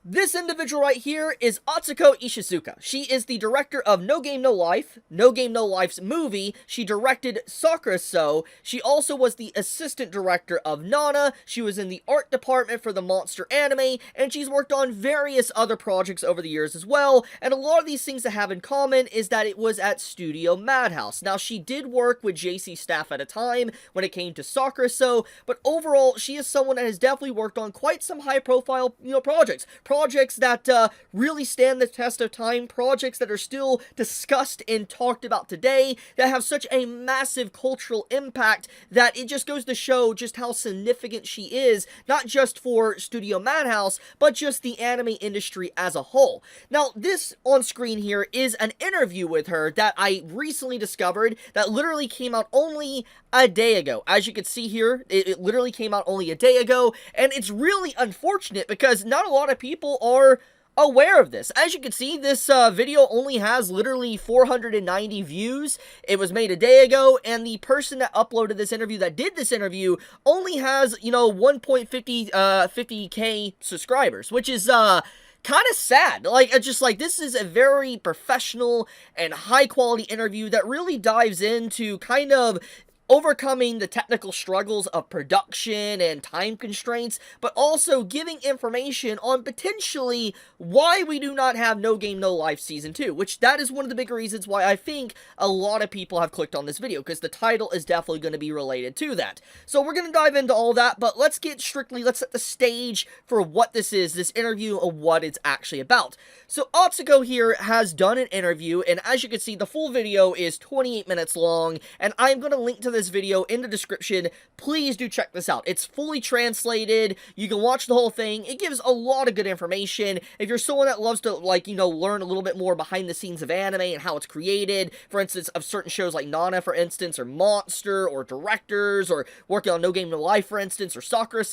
This individual right here is Atsuko Ishizuka. She is the director of No Game No Life, No Game No Life's movie. She directed Sakurasou. She also was the assistant director of Nana. She was in the art department for the Monster anime, and she's worked on various other projects over the years as well. And a lot of these things that have in common is that it was at Studio MADHOUSE. Now, she did work with JC staff at a time when it came to Sakurasou, but overall, she is someone that has definitely worked on quite some high-profile, projects that really stand the test of time, projects that are still discussed and talked about today, that have such a massive cultural impact that it just goes to show just how significant she is, not just for Studio MADHOUSE, but just the anime industry as a whole. Now, this on screen here is an interview with her that I recently discovered that literally came out only a day ago. As you can see here, it literally came out only a day ago, and it's really unfortunate because not a lot of people are aware of this. As you can see, this video only has literally 490 views. It was made a day ago, and the person that uploaded this interview, that did this interview, only has, 1.50k subscribers, which is, kind of sad. This is a very professional and high-quality interview that really dives into kind of overcoming the technical struggles of production and time constraints, but also giving information on potentially why we do not have No Game No Life Season 2, which that is one of the big reasons why I think a lot of people have clicked on this video, because the title is definitely going to be related to that. So we're going to dive into all that, but let's set the stage for what this is, this interview, and what it's actually about. So Atsuko here has done an interview, and as you can see, the full video is 28 minutes long, and I'm going to link to this video in the description. Please do check this out. It's fully translated. You can watch the whole thing. It gives a lot of good information. If you're someone that loves to, learn a little bit more behind the scenes of anime and how it's created, for instance, of certain shows like Nana, for instance, or Monster, or directors, or working on No Game No Life, for instance, or Sakura,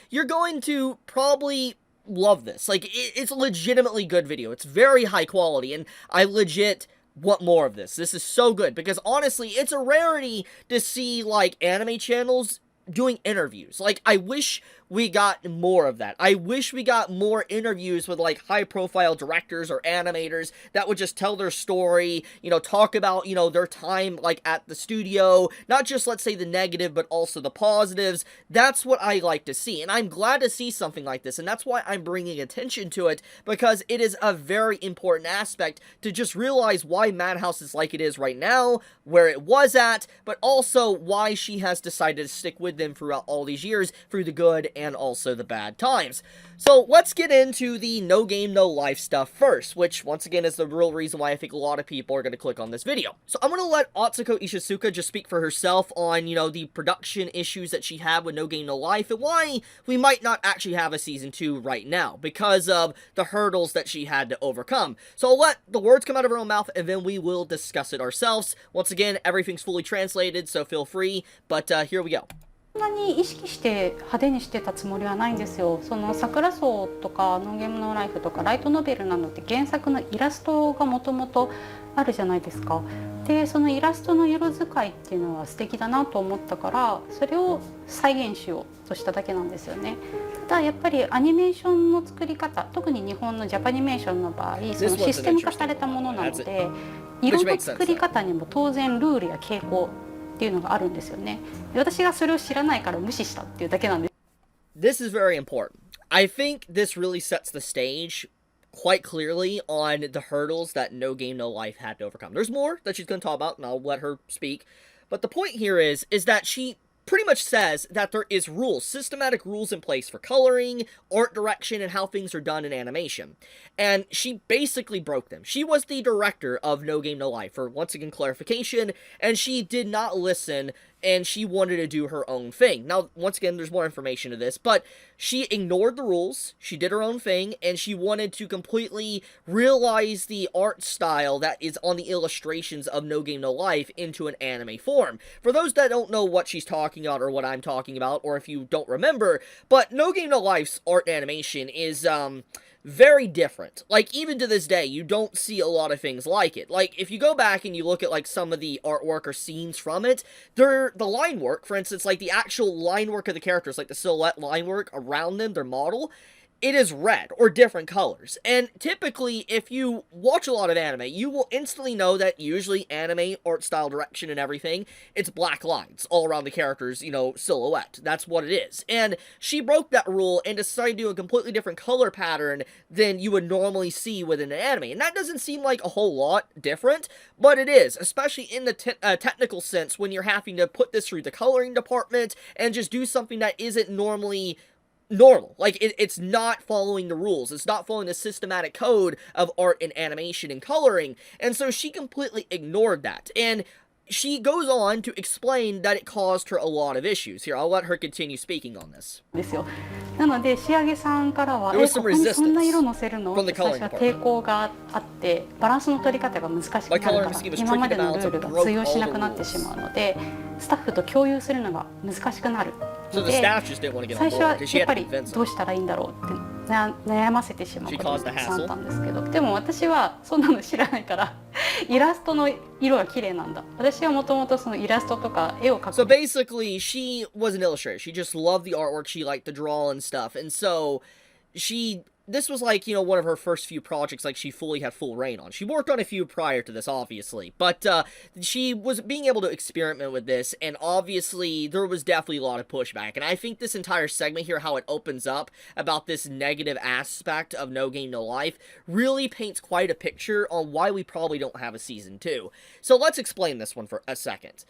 you're going to probably love this. It's a legitimately good video. It's very high quality, and I legit want more of this. This is so good, because honestly, it's a rarity to see, anime channels doing interviews. I wish we got more of that. I wish we got more interviews with, high-profile directors or animators that would just tell their story, talk about, their time, at the studio, not just, let's say, the negative, but also the positives. That's what I like to see, and I'm glad to see something like this, and that's why I'm bringing attention to it, because it is a very important aspect to just realize why Madhouse is like it is right now, where it was at, but also why she has decided to stick with them throughout all these years, through the good and also the bad times. So let's get into the No Game No Life stuff first, which once again is the real reason why I think a lot of people are going to click on this video. So I'm going to let Atsuko Ishizuka just speak for herself on, the production issues that she had with No Game No Life, and why we might not actually have a Season 2 right now, because of the hurdles that she had to overcome. So I'll let the words come out of her own mouth, and then we will discuss it ourselves. Once again, everything's fully translated, so feel free, but here we go. そんなに意識して派手にしてたつもりはないんですよ。その桜荘とかノンゲームノーライフとかライトノベルなので原作のイラストがもともとあるじゃないですか。でそのイラストの色使いっていうのは素敵だなと思ったから、それを再現しようとしただけなんですよね。ただやっぱりアニメーションの作り方、特に日本のジャパニメーションの場合、そのシステム化されたものなので、色の作り方にも当然ルールや傾向っていうのがあるんですよね。私がそれを知らないから無視したっていうだけなんです。This is very important. I think this really sets the stage quite clearly on the hurdles that No Game No Life had to overcome. There's more that she's going to talk about, and I'll let her speak. But the point here is that she pretty much says that there is rules, systematic rules in place for coloring, art direction, and how things are done in animation. And she basically broke them. She was the director of No Game No Life, for once again clarification, and she did not listen, and she wanted to do her own thing. Now, once again, there's more information to this, but she ignored the rules, she did her own thing, and she wanted to completely realize the art style that is on the illustrations of No Game No Life into an anime form. For those that don't know what she's talking about, or what I'm talking about, or if you don't remember, but No Game No Life's art animation is, very different. Even to this day, you don't see a lot of things like it. If you go back and you look at, some of the artwork or scenes from it, the line work, for instance, the actual line work of the characters, the silhouette line work around them, their model, it is red or different colors. And typically, if you watch a lot of anime, you will instantly know that usually anime art style direction and everything, it's black lines all around the character's, silhouette. That's what it is. And she broke that rule and decided to do a completely different color pattern than you would normally see within an anime. And that doesn't seem like a whole lot different, but it is, especially in the technical sense when you're having to put this through the coloring department and just do something that isn't normally normal. Like, it's not following the rules. It's not following the systematic code of art and animation and coloring. And so she completely ignored that. And she goes on to explain that it caused her a lot of issues. Here, I'll let her continue speaking on this. ですよ。なので仕上げさんからは There was some ここにそんな色 resistance 乗せるの from っ the て最 coloring 初は department. 抵抗があってバランスの取り方が難しくなる My か coloring ら scheme is 今ま tricky で to の balance ルー and ルが通 broke 用 all し the なくなってし rules. まうのでスタッフと共有するのが難しくなる So の the で staff just didn't want to get 最 on 初は board. She やっ had ぱ to り convince どう them. したらいいんだろうって悩ませてしまう She こと caused が the たくさんあった hassle. んですけどでも私はそんなの知らないからイラストの色が綺麗なんだ私はもともとそのイラストとか絵を描 So く basically, she was an illustrator. She just loved the artwork. She liked to draw and stuff. And so this was like, one of her first few projects like she fully had full reign on. She worked on a few prior to this, obviously. But she was being able to experiment with this, and obviously there was definitely a lot of pushback. And I think this entire segment here, how it opens up about this negative aspect of No Game No Life, really paints quite a picture on why we probably don't have a season 2. So let's explain this one for a second.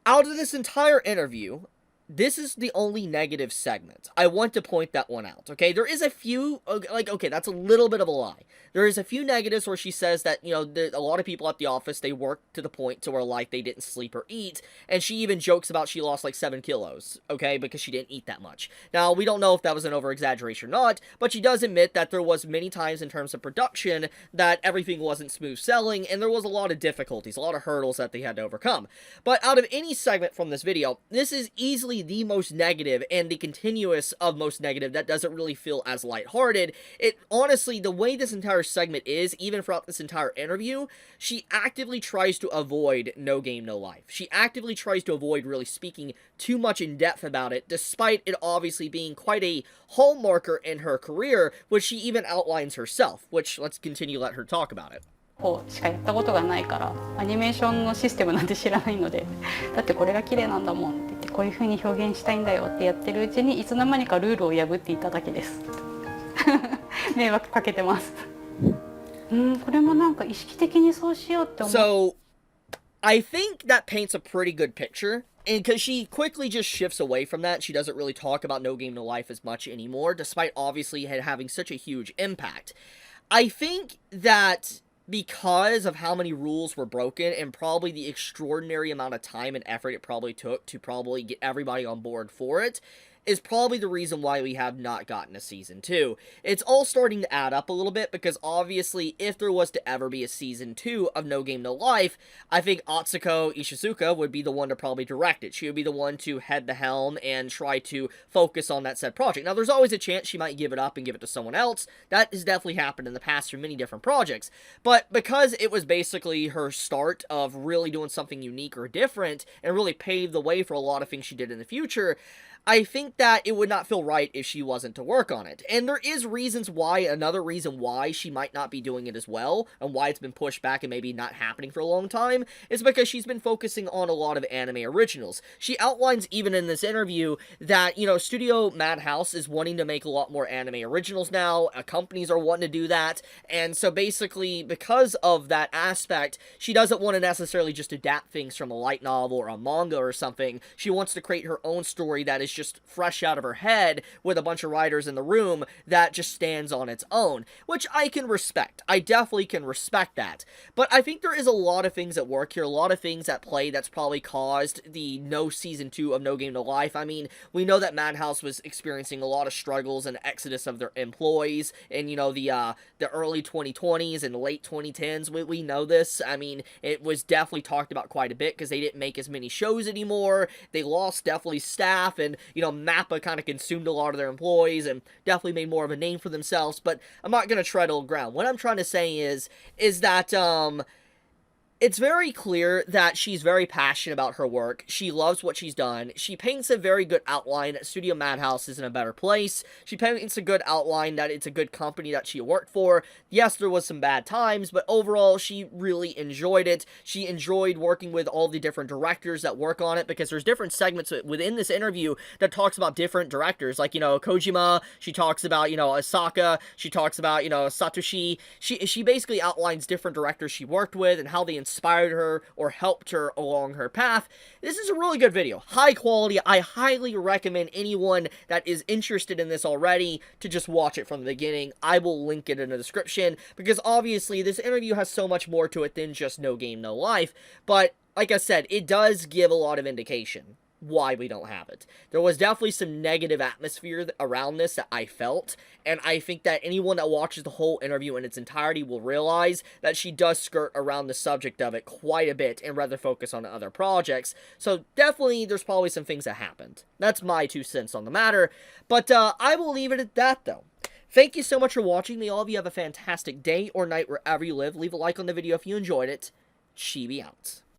Out of this entire interview, this is the only negative segment. I want to point that one out, okay? There is a few, okay, that's a little bit of a lie. There is a few negatives where she says that, a lot of people at the office, they work to the point to where, like, they didn't sleep or eat, and she even jokes about she lost, like, 7 kilos, okay, because she didn't eat that much. Now, we don't know if that was an over-exaggeration or not, but she does admit that there was many times in terms of production that everything wasn't smooth sailing, and there was a lot of difficulties, a lot of hurdles that they had to overcome. But out of any segment from this video, this is easily the most negative and the continuous of most negative that doesn't really feel as lighthearted. It honestly, the way this entire segment is, even throughout this entire interview, she actively tries to avoid No Game No Life. She actively tries to avoid really speaking too much in depth about it, despite it obviously being quite a hallmarker in her career, which she even outlines herself, which let's continue to let her talk about it. しかやったことがないからアニメーションのシステムなんて知らないのでだってこれが綺麗なんだもんって言ってこういう風に表現したいんだよってやってるうちにいつの間にかルールを破っていただけです迷惑かけてますこれもなんか意識的にそうしようって思う So, I think that paints a pretty good picture. And because she quickly just shifts away from that, she doesn't really talk about No Game No Life as much anymore, despite obviously having such a huge impact. I think that because of how many rules were broken and probably the extraordinary amount of time and effort it probably took to probably get everybody on board for it, is probably the reason why we have not gotten a season 2. It's all starting to add up a little bit, because obviously, if there was to ever be a season 2 of No Game No Life, I think Atsuko Ishizuka would be the one to probably direct it. She would be the one to head the helm and try to focus on that said project. Now, there's always a chance she might give it up and give it to someone else. That has definitely happened in the past for many different projects. But because it was basically her start of really doing something unique or different, and really paved the way for a lot of things she did in the future, I think that it would not feel right if she wasn't to work on it. And there is reasons why, another reason why she might not be doing it as well, and why it's been pushed back and maybe not happening for a long time, is because she's been focusing on a lot of anime originals. She outlines even in this interview that, Studio MADHOUSE is wanting to make a lot more anime originals now, companies are wanting to do that, and so basically, because of that aspect, she doesn't want to necessarily just adapt things from a light novel or a manga or something. She wants to create her own story that is just fresh out of her head with a bunch of writers in the room that just stands on its own, which I can respect. I definitely can respect that. But I think there is a lot of things at work here, a lot of things at play that's probably caused the no season 2 of No Game No Life. I mean, we know that Madhouse was experiencing a lot of struggles and exodus of their employees in, the early 2020s and late 2010s. We know this. I mean, it was definitely talked about quite a bit because they didn't make as many shows anymore. They lost definitely staff, and Mappa kind of consumed a lot of their employees and definitely made more of a name for themselves, but I'm not going to tread old ground. What I'm trying to say is that, It's very clear that she's very passionate about her work. She loves what she's done. She paints a very good outline that Studio Madhouse is in a better place. She paints a good outline that it's a good company that she worked for. Yes, there was some bad times, but overall, she really enjoyed it. She enjoyed working with all the different directors that work on it, because there's different segments within this interview that talks about different directors. Like, Kojima, she talks about, Asaka, she talks about, Satoshi. She basically outlines different directors she worked with and how they inspired her or helped her along her path. This is a really good video. High quality. I highly recommend anyone that is interested in this already to just watch it from the beginning. I will link it in the description, because obviously this interview has so much more to it than just No Game, No Life. But like I said, it does give a lot of indication why we don't have it. There was definitely some negative atmosphere around this that I felt, and I think that anyone that watches the whole interview in its entirety will realize that she does skirt around the subject of it quite a bit and rather focus on other projects. So definitely there's probably some things that happened. That's my 2 cents on the matter, but I will leave it at that though. Thank you so much for watching. May all of you have a fantastic day or night wherever you live. Leave a like on the video if you enjoyed it. Chibi out.